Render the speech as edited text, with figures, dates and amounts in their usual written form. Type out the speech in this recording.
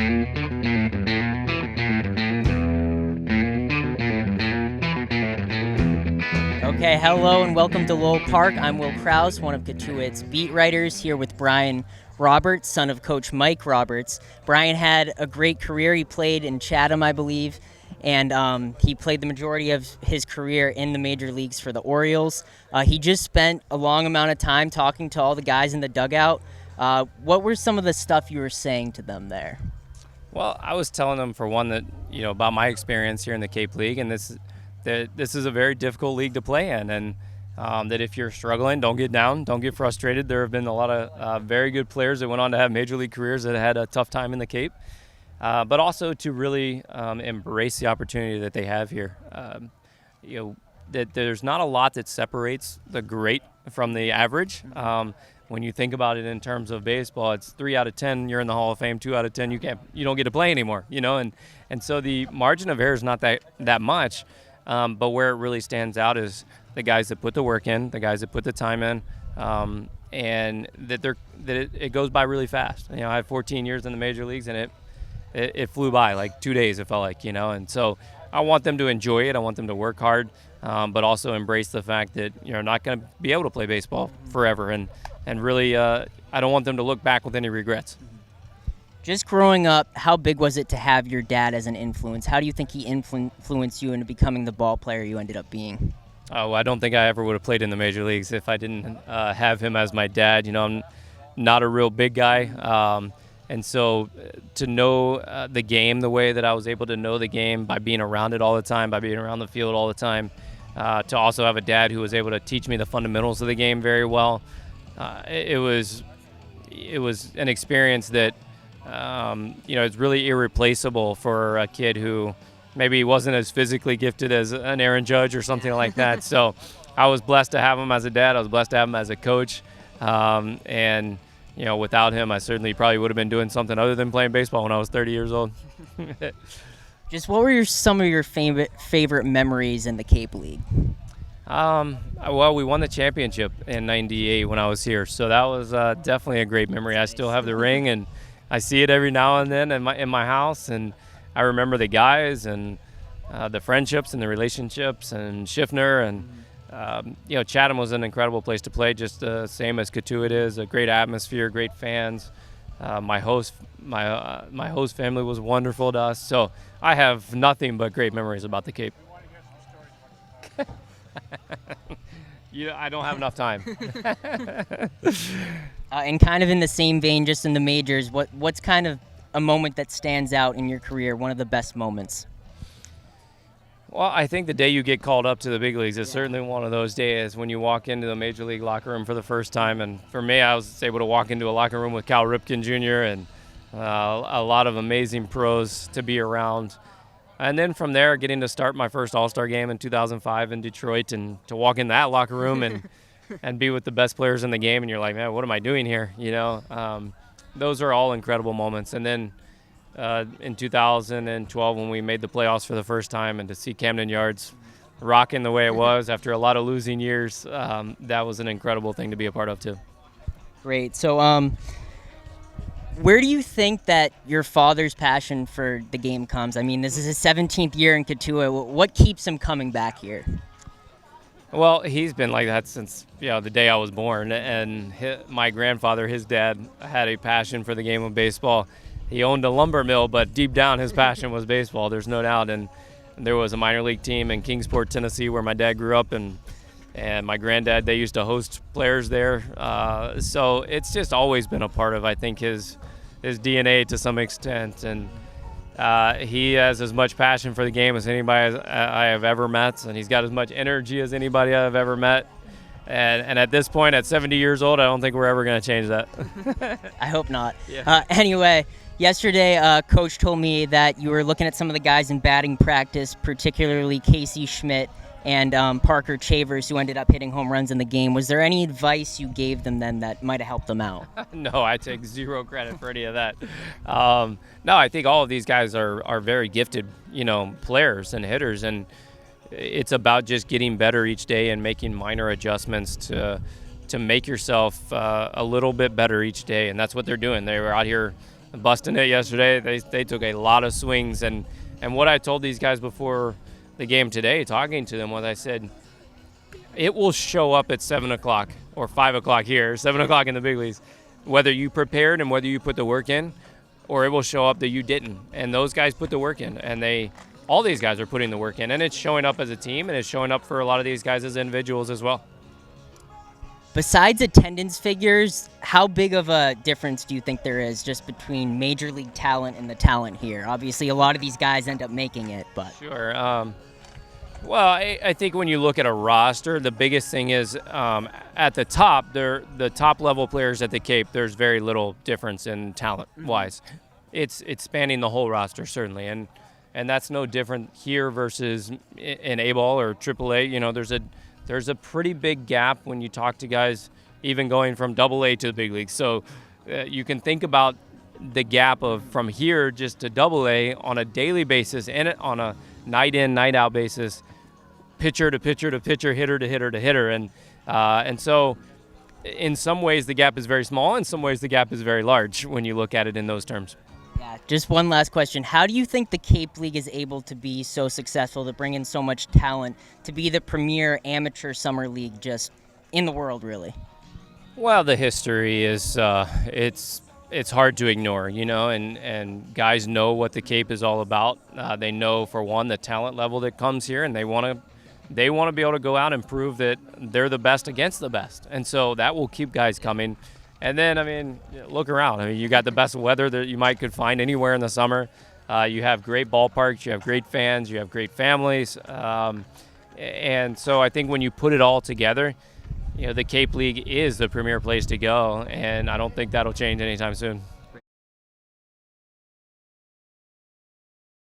Okay, hello and welcome to Lowell Park. I'm Will Krause, one of Cotuit's beat writers, here with Brian Roberts, son of Coach Mike Roberts. Brian had a great career. He played in Chatham, I believe, and he played the majority of his career in the major leagues for the Orioles. He just spent a long amount of time talking to all the guys in the dugout. What were some of the stuff you were saying to them there? Well, I was telling them, for one, that about my experience here in the Cape League, and this is a very difficult league to play in, and that if you're struggling, don't get down, don't get frustrated. There have been a lot of very good players that went on to have major league careers that had a tough time in the Cape, but also to really embrace the opportunity that they have here. That there's not a lot that separates the great from the average. When you think about it in terms of baseball, it's 3 out of 10 you're in the Hall of Fame, 2 out of 10 you don't get to play anymore, and so the margin of error is not that much. But where it really stands out is the guys that put the work in, the guys that put the time in, and that it goes by really fast. I had 14 years in the major leagues, and it flew by like 2 days, it felt like, and so I want them to enjoy it. I want them to work hard, but also embrace the fact that you're not going to be able to play baseball forever, and really I don't want them to look back with any regrets. Just growing up, how big was it to have your dad as an influence? How do you think he influenced you into becoming the ball player you ended up being? Oh, I don't think I ever would have played in the major leagues if I didn't have him as my dad. I'm not a real big guy, and so to know the game the way that I was able to know the game by being around it all the time, by being around the field all the time, to also have a dad who was able to teach me the fundamentals of the game very well, it was an experience that it's really irreplaceable for a kid who maybe wasn't as physically gifted as an Aaron Judge or something like that. So I was blessed to have him as a dad. I was blessed to have him as a coach. And without him, I certainly probably would have been doing something other than playing baseball when I was 30 years old. Just what were some of your favorite memories in the Cape League? Well, we won the championship in '98 when I was here. So that was definitely a great memory. I still have the ring, and I see it every now and then in my house, and I remember the guys and the friendships and the relationships and Schiffner and Chatham was an incredible place to play, just the same as Cotuit is. A great atmosphere, great fans. My host family was wonderful to us. So I have nothing but great memories about the Cape. I don't have enough time. And kind of in the same vein, just in the majors, what's kind of a moment that stands out in your career, one of the best moments? Well, I think the day you get called up to the big leagues is certainly one of those days when you walk into the major league locker room for the first time. And for me, I was able to walk into a locker room with Cal Ripken Jr. and a lot of amazing pros to be around. And then from there, getting to start my first All-Star game in 2005 in Detroit, and to walk in that locker room and be with the best players in the game, and you're like, man, what am I doing here? Those are all incredible moments. And then in 2012, when we made the playoffs for the first time, and to see Camden Yards rocking the way it was after a lot of losing years, that was an incredible thing to be a part of too. Great. So where do you think that your father's passion for the game comes? I mean, this is his 17th year in Cotuit. What keeps him coming back here? Well, he's been like that since the day I was born. And my grandfather, his dad, had a passion for the game of baseball. He owned a lumber mill, but deep down his passion was baseball. There's no doubt. And there was a minor league team in Kingsport, Tennessee, where my dad grew up, and my granddad, they used to host players there. So it's just always been a part of, I think, his DNA to some extent. And he has as much passion for the game as anybody I have ever met, and he's got as much energy as anybody I've ever met. And at this point, at 70 years old, I don't think we're ever going to change that. I hope not. Yeah. Anyway, yesterday, Coach told me that you were looking at some of the guys in batting practice, particularly Casey Schmidt and Parker Chavers, who ended up hitting home runs in the game. Was there any advice you gave them then that might have helped them out? No, I take zero credit for any of that. No, I think all of these guys are very gifted, players and hitters, and it's about just getting better each day and making minor adjustments to make yourself a little bit better each day, and that's what they're doing. They were out here, busting it yesterday. They took a lot of swings, and what I told these guys before the game today, talking to them, was I said, it will show up at 7 o'clock or 5 o'clock here, 7 o'clock in the big leagues, whether you prepared and whether you put the work in, or it will show up that you didn't. And those guys put the work in, and all these guys are putting the work in, and it's showing up as a team, and it's showing up for a lot of these guys as individuals as well. Besides attendance figures, how big of a difference do you think there is just between major league talent and the talent here? Obviously, a lot of these guys end up making it, but Sure. Well, I think when you look at a roster, the biggest thing is at the top, the top level players at the Cape, there's very little difference in talent-wise. It's spanning the whole roster, certainly, and that's no different here versus in A-ball or AAA. You know, there's a pretty big gap when you talk to guys even going from AA to the big leagues. So you can think about the gap of from here just to AA on a daily basis and on a night in, night out basis, pitcher to pitcher to pitcher, hitter to hitter to hitter. And so in some ways the gap is very small, in some ways the gap is very large when you look at it in those terms. yeah, just one last question. How do you think the Cape League is able to be so successful, to bring in so much talent, to be the premier amateur summer league just in the world, really? Well, the history is it's hard to ignore, you know, and guys know what the Cape is all about. They know, for one, the talent level that comes here, and they want to be able to go out and prove that they're the best against the best, and so that will keep guys coming. And then, I mean, look around. I mean, you got the best weather that you could find anywhere in the summer. You have great ballparks, you have great fans, you have great families, and so I think when you put it all together, you know, the Cape League is the premier place to go, and I don't think that'll change anytime soon.